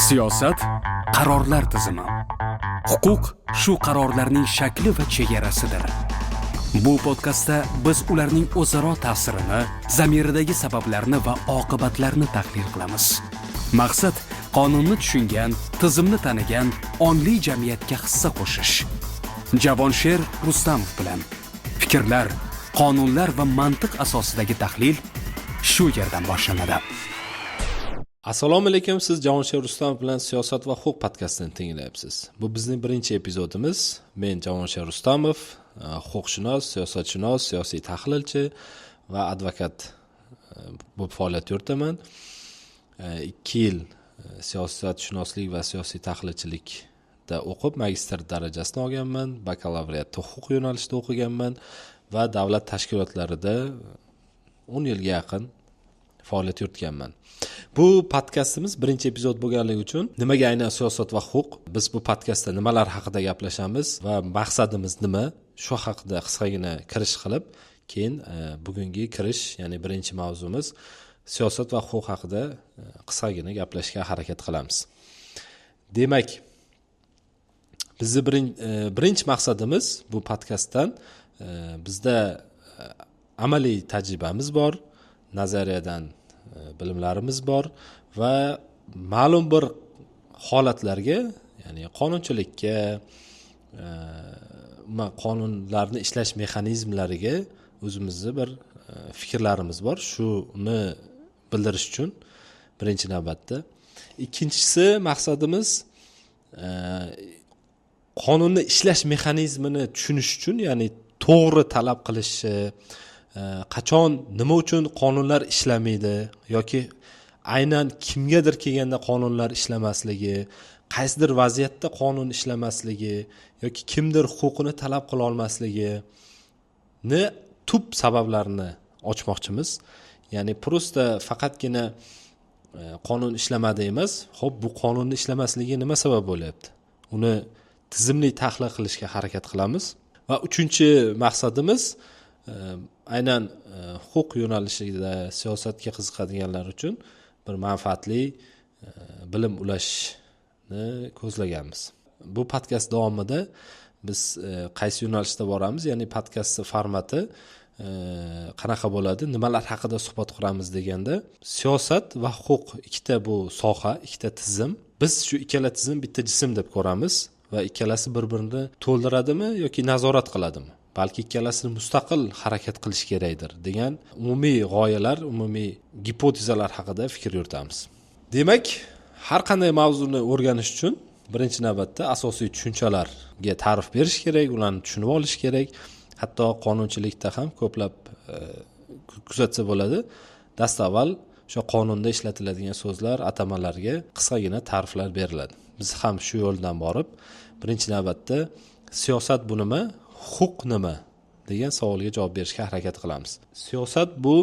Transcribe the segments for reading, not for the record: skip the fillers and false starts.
Siyosat qarorlar tizimi. Huquq shu qarorlarning shakli va chegarasidir. Bu podkastda biz ularning o'zaro ta'sirini, zamiridagi sabablarni va oqibatlarini tahlil qilamiz. Maqsad qonunni tushungan, tizimni tanigan ongli jamiyatga hissa qo'shish. Javonsher Rustamov bilan fikrlar, qonunlar va mantiq asosidagi tahlil shu yerdan boshlanadi. Assalomu alaykum, siz Javonsher Rustamov bilan Siyosat va huquq podkastini tinglayapsiz. Bu bizning birinchi epizodimiz. Men Javonsher Rustamov, huquqshunos, siyosatshunos, siyosiy tahlilchi va advokat bo'lib faoliyat yuritaman. 2 yil siyosatshunoslik va siyosiy tahlilchilikda o'qib, magistr darajasini olganman, bakalavriatda huquq yo'nalishida o'qiganman va davlat tashkilotlarida 10 yilga yaqin faoliyat yuritganman. Bu podkastimiz birinchi epizod bo'lganligi uchun nimaga aynan siyosat va huquq, biz bu podkastda nimalar haqida gaplashamiz va maqsadimiz nima, shu haqida qisqagina kirish qilib, keyin bugungi kirish, ya'ni birinchi mavzumiz siyosat va huquq haqida qisqagina gaplashishga harakat qilamiz. Demak, bizni birinchi maqsadimiz bu podkastdan bizda amaliy tajribamiz bor, nazariyadan bilimlarimiz bor va ma'lum bir holatlarga, ya'ni qonunchilikka, qonunlarni ishlash mexanizmlariga o'zimizni bir fikrlarimiz bor. Shuni bildirish uchun birinchi navbatda. Ikkinchisi, maqsadimiz qonunni ishlash mexanizmini tushunish uchun, ya'ni to'g'ri talab qilishi, qachon, nima uchun qonunlar ishlamaydi yoki aynan kimgadir kelganda qonunlar ishlamasligi, qaysidir vaziyatda qonun ishlamasligi yoki kimdir huquqini talab qila olmasligini tub sabablarini ochmoqchimiz. Ya'ni prosta faqatgina qonun ishlamadi emas, xo'p, bu qonunni ishlamasligi nima sabab bo'lyapti? Uni tizimli tahlil qilishga harakat qilamiz. Va uchinchi maqsadimiz aynan huquq yo'nalishida siyosatga qiziqadiganlar uchun bir manfaatli bilim ulashishni ko'zlaganmiz. Bu podkast davomida biz qaysi yo'nalishda boramiz, ya'ni podkast formati qanaqa bo'ladi, nimalar haqida suhbat quramiz deganda, siyosat va huquq ikkita bu soha, ikkita tizim. Biz shu ikkala tizim bitta jism deb ko'ramiz va ikkalasi bir-birini to'ldiradimi yoki nazorat qiladimi? Balki ikkalasini mustaqil harakat qilish kerakdir degan umumiy g'oyalar, umumiy gipotezalar haqida fikr yuritamiz. Demak, har qanday mavzuni o'rganish uchun birinchi navbatda asosiy tushunchalarga ta'rif berish kerak, ularni tushunib olish kerak. Hatto qonunchilikda ham ko'plab kuzatsa bo'ladi. Dastavval o'sha qonunda ishlatiladigan so'zlar, atamalarga qisqagina ta'riflar beriladi. Biz ham shu yo'ldan borib, birinchi navbatda siyosat bu nima, huquq nima degan savolga javob berishga harakat qilamiz. Siyosat bu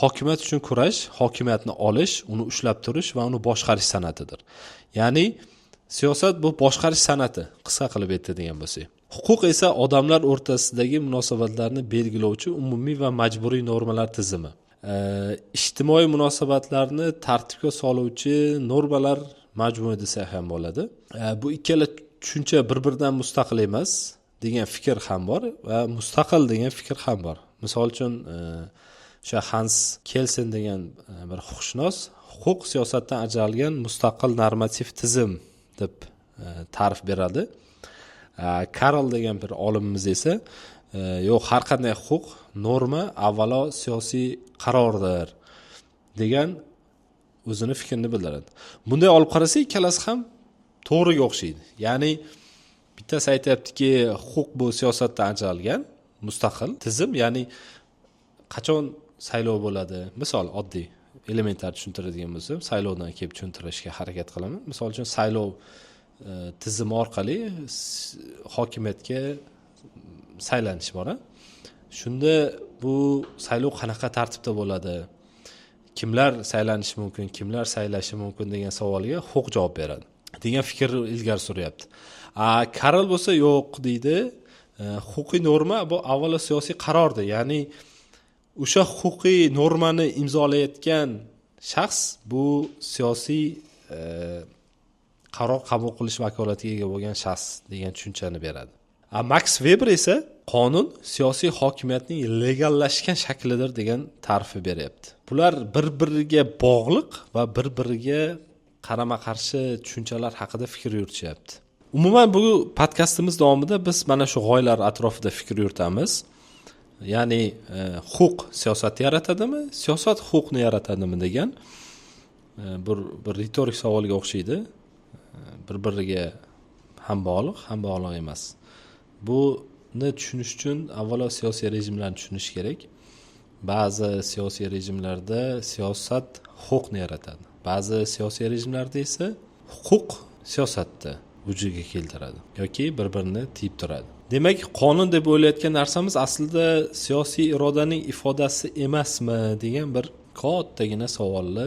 hokimiyat uchun kurash, hokimiyatni olish, uni ushlab turish va uni boshqarish san'atidir. Ya'ni siyosat bu boshqarish san'ati, qisqa qilib aytadigan bo'lsak. Huquq esa odamlar o'rtasidagi munosabatlarni belgilovchi umumiy va majburiy normalar tizimi. Ijtimoiy munosabatlarni tartibga soluvchi normalar majmui desak ham bo'ladi. Bu ikkala tushuncha bir-biridan mustaqil emas degan fikr ham bor va mustaqil degan fikr ham bor. Misol uchun o'sha Hans Kelsen degan bir huquqshunos huquq siyosatdan ajralgan mustaqil normativ tizim deb ta'rif beradi. Karl degan bir olimimiz esa yo'q, har qanday huquq norma avvalo siyosiy qarordir degan o'zini fikrini bildiradi. Bunday olib qarasak, ikkalasi ham to'g'riga o'xshaydi. Ya'ni bittasi aytayaptiki, huquq bu siyosatdan ajralgan mustaqil tizim, ya'ni qachon saylov bo'ladi? Misol oddiy, elementar tushuntiradigan bo'lsam, saylovdan kelib tushuntirishga harakat qilaman. Misol uchun saylov tizimi orqali hokimiyatga saylanish bor. Shunda bu saylov qanaqa tartibda bo'ladi? Kimlar saylanishi mumkin, kimlar saylashi mumkin degan savolga huquq javob beradi degan fikr ilgari suryapti. Karl bo'lsa yo'q deydi. Huquqiy norma bu avvalo siyosiy qarordir. Ya'ni o'sha huquqiy normani imzolayotgan shaxs bu siyosiy qaror qabul qilish vakolatiga ega bo'lgan shaxs degan tushunchani beradi. Max Weber esa qonun siyosiy hokimiyatning legallashgan shaklidir degan ta'rifni beryapti. Bular bir-biriga bog'liq va bir-biriga qarama-qarshi tushunchalar haqida fikr yuritishyapti. Umuman bu podkastimiz davomida biz mana shu g'oyalar atrofida fikr yuritamiz. Ya'ni huquq siyosatni yaratadimi, siyosat huquqni yaratadimi degan bir ritorik savolga o'xshaydi. Bir-biriga ham bog'liq, ham bog'liq emas. Buni tushunish uchun avvalo siyosiy rejimlarni tushunish kerak. Ba'zi siyosiy rejimlarda siyosat huquqni yaratadi. Ba'zi siyosiy rejimlarda esa huquq siyosatni vujudga keltiradi yoki bir-birini tiyib turadi. Demak, qonun deb o'ylayotgan narsamiz aslida siyosiy irodaning ifodasi emasmi degan bir kattagina savolni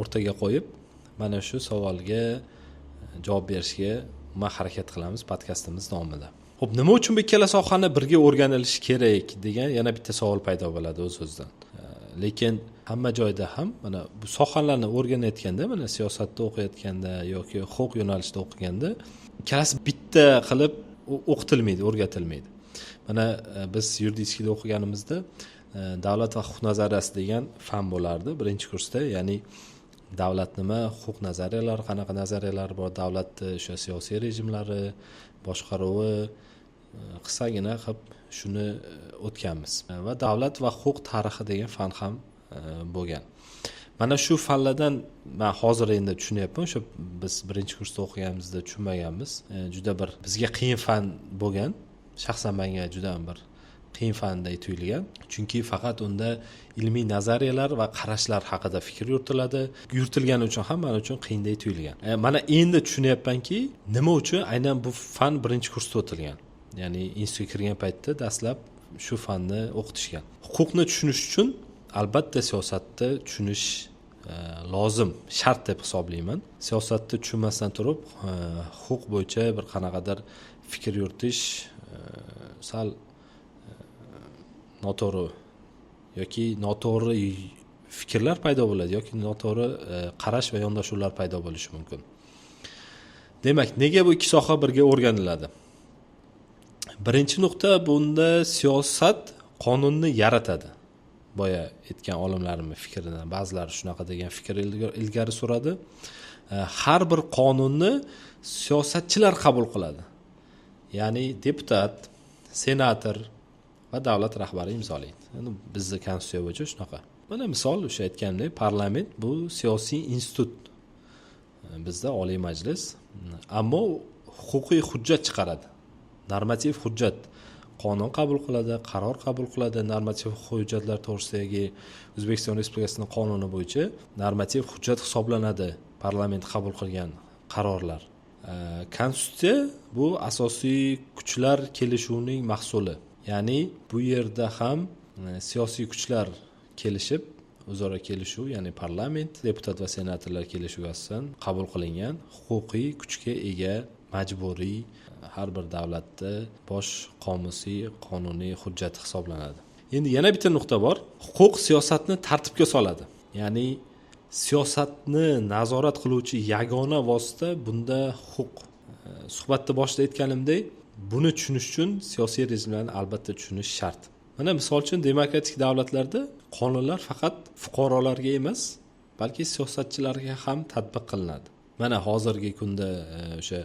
o'rtaga qo'yib, mana shu savolga javob berishga harakat qilamiz podkastimiz davomida. Xo'p, nima uchun bu ikkala sohani birga o'rganilishi kerak degan yana bitta savol paydo bo'ladi o'z-o'zidan. Lekin hamma joyda ham mana bu sohalarni o'rganayotganda, mana siyosatda o'qiyotganda yoki huquq yo'nalishida o'qiganda ikkalasi bitta qilib o'qitilmaydi, o'rgatilmaydi. Mana biz yuridik o'qiganimizda davlat va huquq nazariyasi degan fan bo'lardi birinchi kursda, ya'ni davlat nima, huquq nazariyalari, qanaqa nazariyalar bor, davlatning o'sha siyosiy rejimlari, boshqaruvi, qisqagina qilib shuni o'tganmiz. Va davlat va huquq tarixi degan fan ham bo'lgan. Mana shu fanlardan men hozir endi tushunyapman, o'sha biz birinchi kursda o'qiganimizda tushunmaganmiz. Juda bir bizga qiyin fan bo'lgan. Shaxsan menga juda bir qiyin fanday tuyulgan. Chunki faqat unda ilmiy nazariyalar va qarashlar haqida fikr yuritiladi. Yuritilgani uchun ham men uchun qiyinday tuyulgan. Mana endi tushunyapmanki, nima uchun aynan bu fan birinchi kursda o'tilgan. Ya'ni institutga kirgan paytda dastlab shu fanni o'qitishgan. Huquqni tushunish uchun albatta siyosatni tushunish lozim, shart deb hisoblayman. Siyosatni tushunmasdan turib, huquq bo'yicha bir qanaqadir fikr yuritish sal noto'g'ri yoki noto'g'ri fikrlar paydo bo'ladi yoki noto'g'ri qarash va yondashuvlar paydo bo'lishi mumkin. Demak, nega bu ikki soha birga o'rganiladi? Birinchi nuqta, bunda siyosat qonunni yaratadi. Boya aytgan olimlarimning fikridan ba'zilari shunaqa degan fikr ilgari suradi. Har bir qonunni siyosatchilar qabul qiladi. Ya'ni deputat, senator va davlat rahbari imzolaydi. Endi bizning konstitutsiya bo'yicha shunaqa. Mana misol o'sha aytgandek, parlament bu siyosiy institut. Bizda Oliy Majlis, ammo huquqiy hujjat chiqaradi. Normativ hujjat, qonun qabul qiladi, qaror qabul qiladi. Normativ hujjatlar to'g'risidagi O'zbekiston Respublikasining qonuni bo'yicha normativ hujjat hisoblanadi parlament qabul qilgan qarorlar. Konstitutsiya bu asosiy kuchlar kelishuvining mahsuli. Ya'ni bu yerda ham siyosiy kuchlar kelishib, o'zaro kelishuv, ya'ni parlament, deputat va senatorlar kelishuvi asosida qabul qilingan huquqiy kuchga ega majburiy har bir davlatda bosh qomusiy qonuniy hujjat hisoblanadi. Endi yana bitta nuqta bor. Huquq siyosatni tartibga soladi. Ya'ni siyosatni nazorat qiluvchi yagona vosita bunda huquq. Suhbatda boshida aytganimdek, buni tushunish uchun siyosiy rejimlarni albatta tushunish shart. Mana misol uchun demokratik davlatlarda qonunlar faqat fuqarolarga emas, balki siyosatchilarga ham tatbiq qilinadi. Mana hozirgi kunda o'sha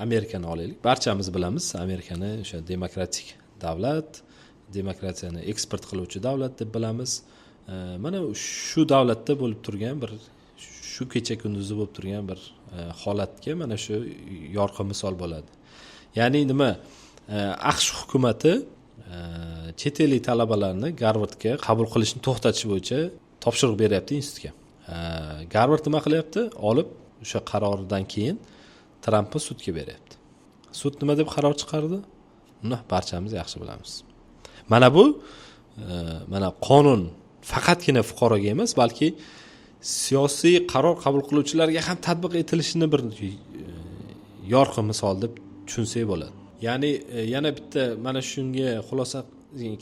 Amerikani olaylik. Barchamiz bilamiz, Amerikani o'sha demokratik davlat, demokratiyani eksport qiluvchi davlat deb bilamiz. Mana shu davlatda bo'lib turgan bir shu kecha kunduzi bo'lib turgan bir holatga mana shu yorqin misol bo'ladi. Ya'ni nima? AQSh hukumatı chet ellik talabalarni Garvardga qabul qilishni to'xtatish bo'yicha topshiriq beryapti institutga. Garvard nima qilyapti? Olib o'sha qaroridan keyin Trampni sudga beryapti. Sud nima deb qaror chiqardi? Uni barchamiz yaxshi bilamiz. Mana bu mana qonun faqatgina fuqaroga emas, balki siyosiy qaror qabul qiluvchilarga ham tatbiq etilishini bir yorqin misol deb tushunsak bo'ladi. Ya'ni yana bitta mana shunga xulosa,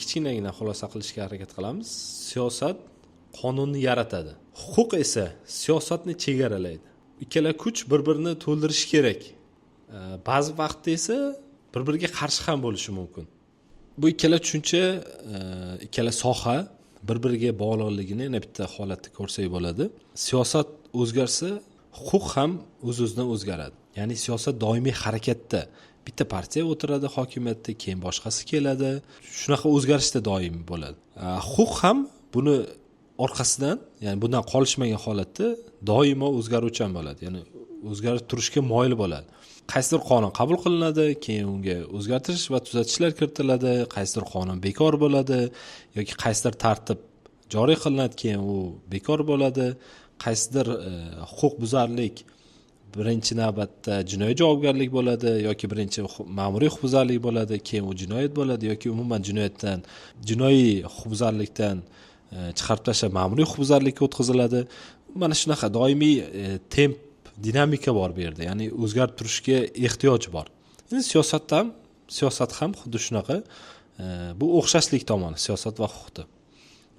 kichkinagina xulosa qilishga harakat qilamiz. Siyosat qonunni yaratadi. Huquq esa siyosatni chegaralaydi. ikkala kuch bir-birini to'ldirishi kerak. Ba'zi vaqtda esa bir-biriga qarshi ham bo'lishi mumkin. Bu ikkala tushuncha, ikkala soha bir-biriga bog'liqligini yana bitta holatda ko'rsak bo'ladi. Siyosat o'zgarsa, huquq ham o'z-o'zidan o'zgaradi. Ya'ni siyosat doimiy harakatda. Bitta partiya o'tiradi hokimiyatda, keyin boshqasi keladi. Shunaqa o'zgarishda doimiy bo'ladi. Huquq ham buni orqasidan, ya'ni bundan qolishmagan holatda doimo o'zgaruvchan bo'ladi. Ya'ni o'zgarib turishga moyil bo'ladi. Qaysidir qonun qabul qilinadi, keyin unga o'zgartirish va tuzatishlar kiritiladi, qaysidir qonun bekor bo'ladi yoki qaysidir tartib joriy qilinadi, keyin u bekor bo'ladi. Qaysidir huquqbuzarlik birinchi navbatda jinoiy javobgarlik bo'ladi yoki birinchi ma'muriy huquqbuzarlik bo'ladi, keyin u jinoyat bo'ladi yoki umuman jinoiy huquqbuzarlikdan chiqarib tashlab ma'muriy huquqbuzarlikka o'tkaziladi. Mana shunaqa doimiy temp, dinamika bor bu yerda. Ya'ni o'zgarib turishga ehtiyoj bor. Endi siyosat ham xuddi shunaqa. Bu o'xshashlik tomoni siyosat va huquqda.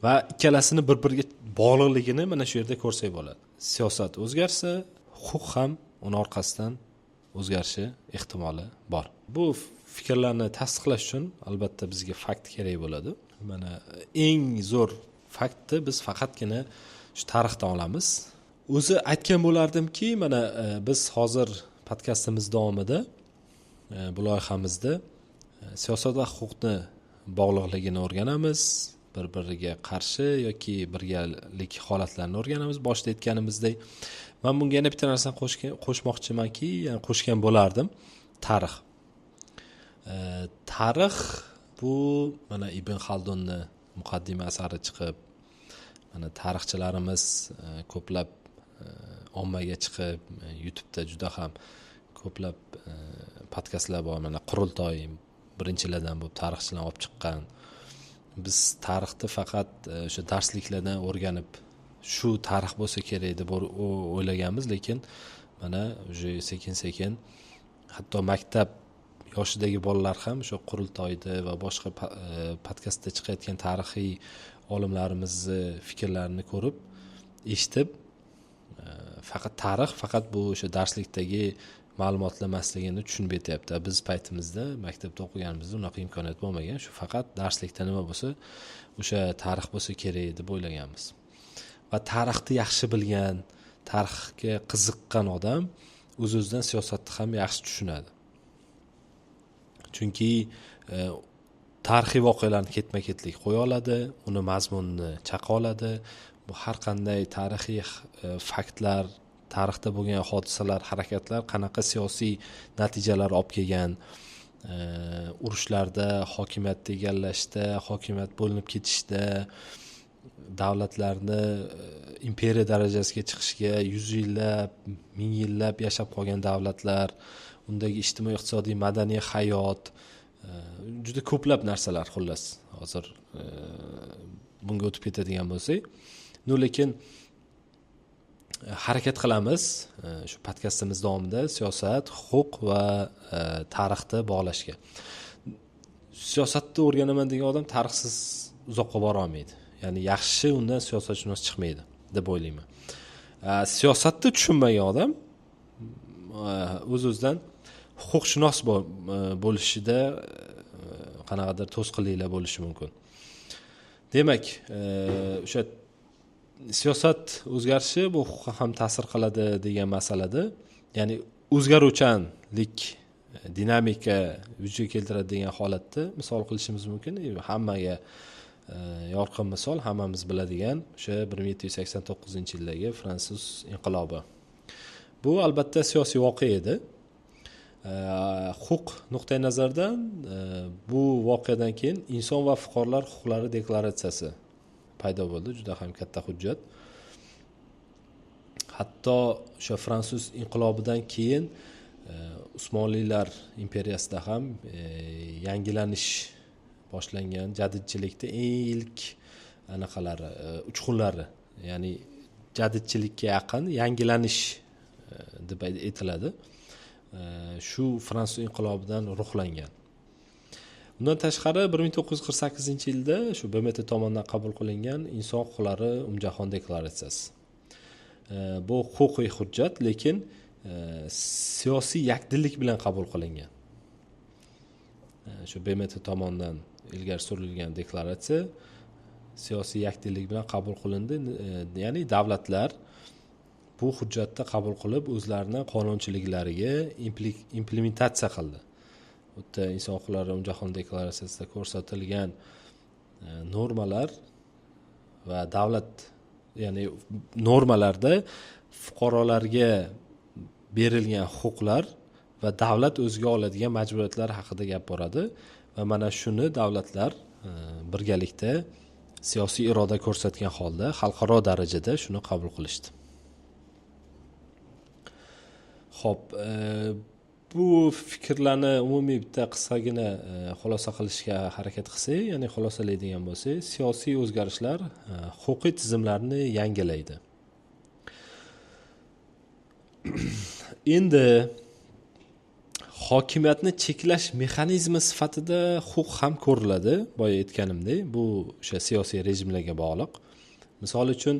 Va ikkalasini bir-biriga bog'liqligini mana shu yerda ko'rsak bo'ladi. Siyosat o'zgarsa, huquq ham uni orqasidan o'zgarishi ehtimoli bor. Bu fikrlarni tasdiqlash uchun albatta bizga fakt kerak bo'ladi. Mana eng zo'r faktni biz faqatgina shu tarixdan olamiz. O'zi aytgan bo'lardimki, mana biz hozir podkastimiz davomida bu loyihamizda siyosat va huquqni bog'liqligini o'rganamiz, bir-biriga qarshi yoki birgalik holatlarini o'rganamiz. Boshida aytganimizdek, men bunga yana bitta narsani qo'shmoqchimanki, ya'ni qo'shgan bo'lardim, tarix. Tarix bu mana Ibn Xaldunning muqaddima asari chiqib, mana tarixchilarimiz ko'plab ommaga chiqib, YouTube'da juda ham ko'plab podkastlar bor. Mana Qurultoy birinchilardan bo'lib tarixchilar olib chiqqan. Biz tarixni faqat o'sha darsliklardan o'rganib, shu tarix bo'lsa kerak deb o'ylaganmiz, lekin mana o'sha sekin-sekin hatto maktab yoshidagi bolalar ham o'sha Qurultoyda va boshqa podkastda chiqayotgan tarixiy olimlarimizni fikrlarini ko'rib, eshitib, faqat bu o'sha darslikdagi ma'lumotlar emasligini tushunib yetyapti. Biz paytimizda maktabda o'qiganimizda unaqa imkoniyat bo'lmagan. Shu faqat darslikda nima bo'lsa, o'sha tarix bo'lsa kerak deb o'ylaganmiz. Va tarixni yaxshi bilgan, tarixga qiziqqan odam o'z-o'zidan siyosatni ham yaxshi tushunadi. Chunki tarixiy voqealarni ketma-ketlik qo'ya oladi, uni mazmunini chaqa oladi. Bu har qanday tarixiy faktlar, tarixda bo'lgan hodisalar, harakatlar qanaqa siyosiy natijalar olib kelgan, urushlarda, hokimiyatni egallashda, hokimiyat bo'linib ketishda, davlatlarni imperiya darajasiga chiqishga 100 yillab, 1000 yillab yashab qolgan davlatlar, undagi ijtimoiy, iqtisodiy, madaniy hayot, juda ko'plab narsalar xullas. Hozir bunga o'tib ketadigan bo'lsak, lekin harakat qilamiz shu podkastimiz davomida siyosat, huquq va tarixni bog'lashga. Siyosatni o'rganaman degan odam tarixsiz uzoqqa bora olmaydi. Ya'ni yaxshi undan siyosatshunos chiqmaydi deb o'ylayman. Siyosatni tushunmagan odam o'z-o'zidan huquqshunos bo'lishida qanaqadir to'sqinliklar bo'lishi mumkin. Demak, o'sha siyosat o'zgarishi bu huquqqa ham ta'sir qiladi degan masalada, ya'ni o'zgaruvchanlik, dinamika vujudga keltiradi degan holatda misol qilishimiz mumkin. Hammaga yorqin misol, hammamiz biladigan o'sha 1789-yildagi Fransuz inqilobi. Bu albatta siyosiy voqea edi. Huquq nuqtai nazaridan bu voqeadan keyin inson va fuqarolar huquqlari deklaratsiyasi paydo bo'ldi, juda ham katta hujjat. Hatto o'sha Fransuz inqilobidan keyin Usmonlilar imperiyasida ham yangilanish boshlangan, jadidchilikda ilk anaqalari, uchqunlari, ya'ni jadidchilikka yaqin yangilanish deb aytiladi. Shu Fransuz inqilobidan ruhlangan. Undan tashqari 1948-yilda shu BMT tomonidan qabul qilingan Inson huquqlari umumjahon deklaratsiyasi. bu huquqiy hujjat, lekin siyosiy yakdillik bilan qabul qilingan. Shu BMT tomonidan ilgari surilgan deklaratsiya siyosiy yakdillik bilan qabul qilindi. Ya'ni davlatlar bu hujjatni qabul qilib o'zlarini qonunchiliklariga implementatsiya qildi. Bu yerda Inson huquqlari umumjahon deklaratsiyasida ko'rsatilgan normalar va davlat, ya'ni normalarda fuqarolarga berilgan huquqlar va davlat o'ziga oladigan majburiyatlar haqida gap boradi va mana shuni davlatlar birgalikda siyosiy iroda ko'rsatgan holda xalqaro darajada shuni qabul qilishdi. Xo'p, bu fikrlarni umumiy bitta qisqagina xulosa qilishga harakat qilsak, ya'ni xulosalaydigan bo'lsak, siyosiy o'zgarishlar huquqiy tizimlarni yangilaydi. Endi hokimiyatni cheklash mexanizmi sifatida huquq ham ko'riladi. Boya aytganimdek, bu o'sha siyosiy rejimlarga bog'liq. Misol uchun,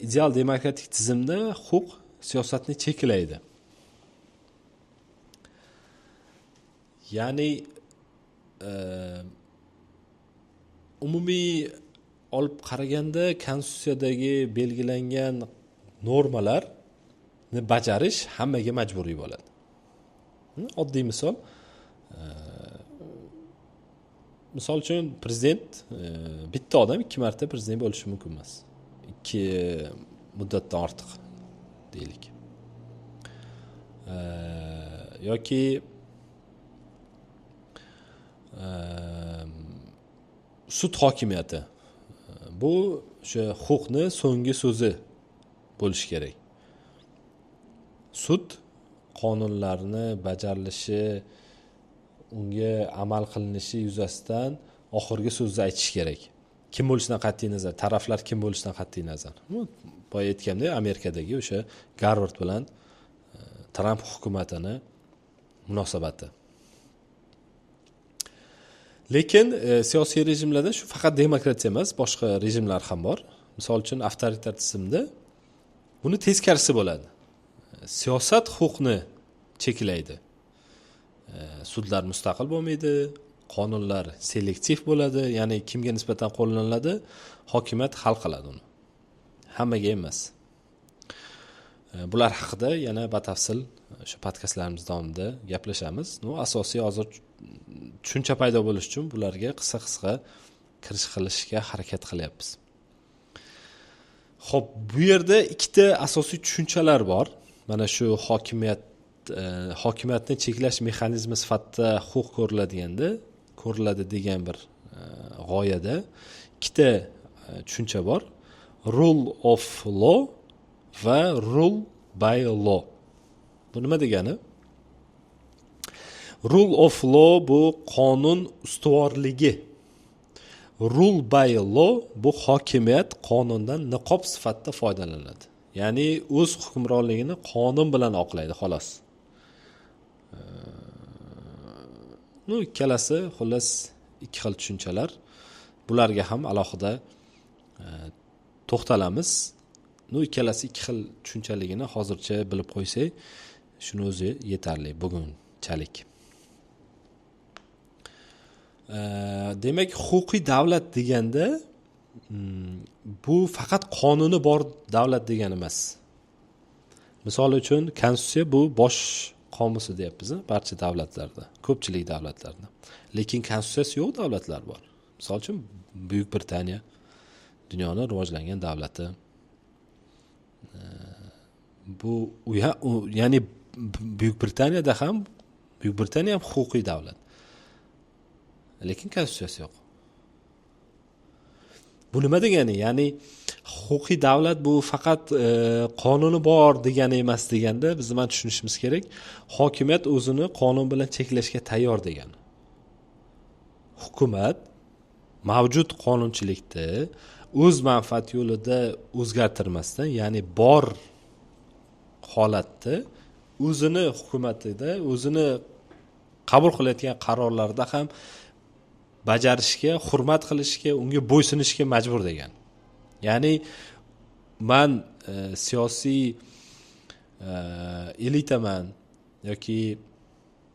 ideal demokratik tizimda huquq siyosatni cheklaydi. Ya'ni umumiy olib qaraganda konstitutsiyadagi belgilangan normalarni bajarish hammaga majburiy bo'ladi. Oddiy misol, misol uchun prezident, bitta odam 2 marta prezident bo'lishi mumkin emas. 2 muddatdan ortiq deylik. Yoki sud hokimiyati. Bu o'sha huquqni so'nggi so'zi bo'lishi kerak. Sud qonunlarni bajarilishi, unga amal qilinishi yuzasidan oxirgi so'zni aytish kerak. Kim bo'lishidan qat'iy nazar, taraflar kim bo'lishidan qat'iy nazar. Boya aytgandek, Amerikadagi o'sha Garvard bilan Tramp hukumatini munosabati. Lekin siyosiy rejimlarda shu faqat demokratiya emas, boshqa rejimlar ham bor. Misol uchun avtoritar tizimda buni teskarisi bo'ladi. Siyosat huquqni cheklaydi. Sudlar mustaqil bo'lmaydi, qonunlar selektiv bo'ladi, ya'ni kimga nisbatan qo'llaniladi, hokimiyat hal qiladi uni. Hammaga emas. Bular haqida yana batafsil o'sha podkastlarimiz davomida gaplashamiz. Asosiy hozir tushuncha paydo bo'lish uchun bularga qisqa kirish qilishga harakat qilyapmiz. Xo'p, bu yerda ikkita asosiy tushunchalar bor. Mana shu hokimiyatni cheklash mexanizmi sifatida huquq ko'riladi degan bir g'oyada ikkita tushuncha bor. Rule of law va rule by law. Bu nima degani? Rule of law bu qonun ustuvorligi. Rule by law bu hokimiyat qonundan niqob sifatida foydalanadi. Ya'ni o'z hukmronligini qonun bilan oqlaydi, xolos. Ikkalasi xullas ikki xil tushunchalar. Bularga ham alohida to'xtalamiz. Ikkalasi ikki xil tushunchaligini hozircha bilib qo'ysak, shuni o'zi yetarli bugunchalik. Demak, huquqiy davlat deganda bu faqat qonuni bor davlat degani emas. Misol uchun, konstitutsiya bu bosh qomusi deyapmiz, barcha davlatlarda, ko'pchilik davlatlarda. Lekin konstitutsiyasi yo'q davlatlar bor. Misol uchun, Buyuk Britaniya dunyoning rivojlangan davlati. Bu ya'ni Buyuk Britaniyada ham huquqiy davlat. Lekin konstitutsiyasi yo'q. Bu nima degani? Ya'ni huquqiy davlat bu faqat qonuni bor degani emas deganda biz nima tushunishimiz kerak? Hokimiyat o'zini qonun bilan cheklashga tayyor degani. Hukumat mavjud qonunchilikni o'z manfaati yo'lida o'zgartirmasdan, ya'ni bor holatda o'zini hukumatida, o'zini qabul qilayotgan qarorlarda ham bajarishga, hurmat qilishga, unga bo'ysunishga majbur degan. Ya'ni men siyosiy elitaman yoki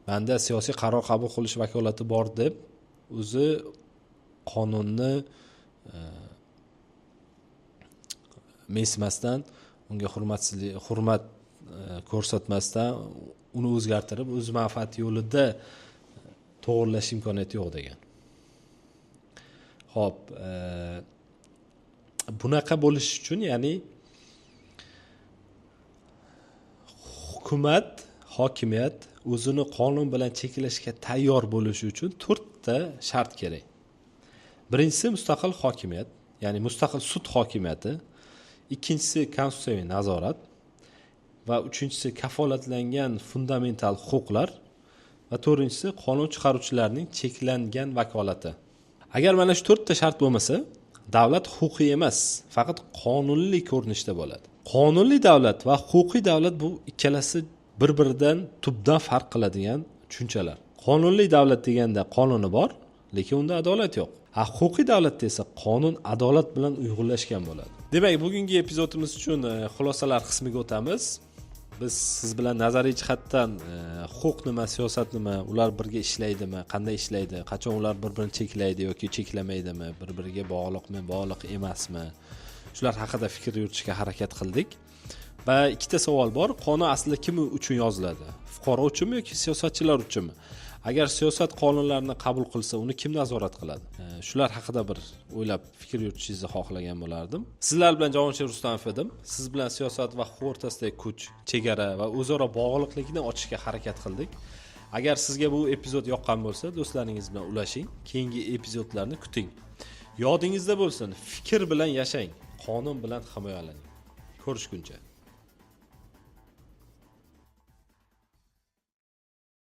menda siyosiy qaror qabul qilish vakolati bor deb o'zi qonunni mensimasdan, unga hurmat ko'rsatmasdan uni o'zgartirib o'z manfaati yo'lida to'g'rilash imkoniyati yo'q degan. Xo'p, bunaqa bo'lish uchun, ya'ni hukumat, hokimiyat o'zini qonun bilan cheklashga tayyor bo'lishi uchun 4 ta shart kerak. Birinchisi mustaqil hokimiyat, ya'ni mustaqil sud hokimiyati, ikkinchisi konstitutsiyaviy nazorat va uchinchisi kafolatlangan fundamental huquqlar va to'rtinchisi qonun chiqaruvchilarning cheklangan vakolati. Agar mana shu 4 ta shart bo'lmasa, davlat huquqiy emas, faqat qonunli ko'rinishda bo'ladi. Qonunli davlat va huquqiy davlat bu ikkalasi bir-biridan tubdan farq qiladigan tushunchalar. Qonunli davlat deganda qonuni bor, lekin unda adolat yo'q. Huquqiy davlatda esa qonun adolat bilan uyg'unlashgan bo'ladi. Demak, bugungi epizodimiz uchun xulosalar qismiga o'tamiz. Biz siz bilan nazariy jihatdan huquq nima, siyosat nima, ular birga ishlaydimi, qanday ishlaydi, qachon ular bir-birini cheklaydi yoki cheklamaydimi, bir-biriga bog'liqmi, bog'liq emasmi, shular haqida fikr yuritishga harakat qildik. Va ikkita savol bor. Qonun aslida kim uchun yoziladi? Fuqaro uchunmi yoki siyosatchilar uchunmi? Agar siyosat qonunlarini qabul qilsa, uni kim nazorat qiladi? Shular haqida bir o'ylab fikr yuritishingizni xohlagan bo'lardim. Sizlar bilan Javonshir Rustamov edim. Siz bilan siyosat va huquq o'rtasidagi kuch, chegara va o'zaro bog'liqlikni ochishga harakat qildik. Agar sizga bu epizod yoqqan bo'lsa, do'stlaringiz bilan ulashing, keyingi epizodlarni kuting. Yodingizda bo'lsin, fikr bilan yashang, qonun bilan himoyalaning. Ko'rishguncha.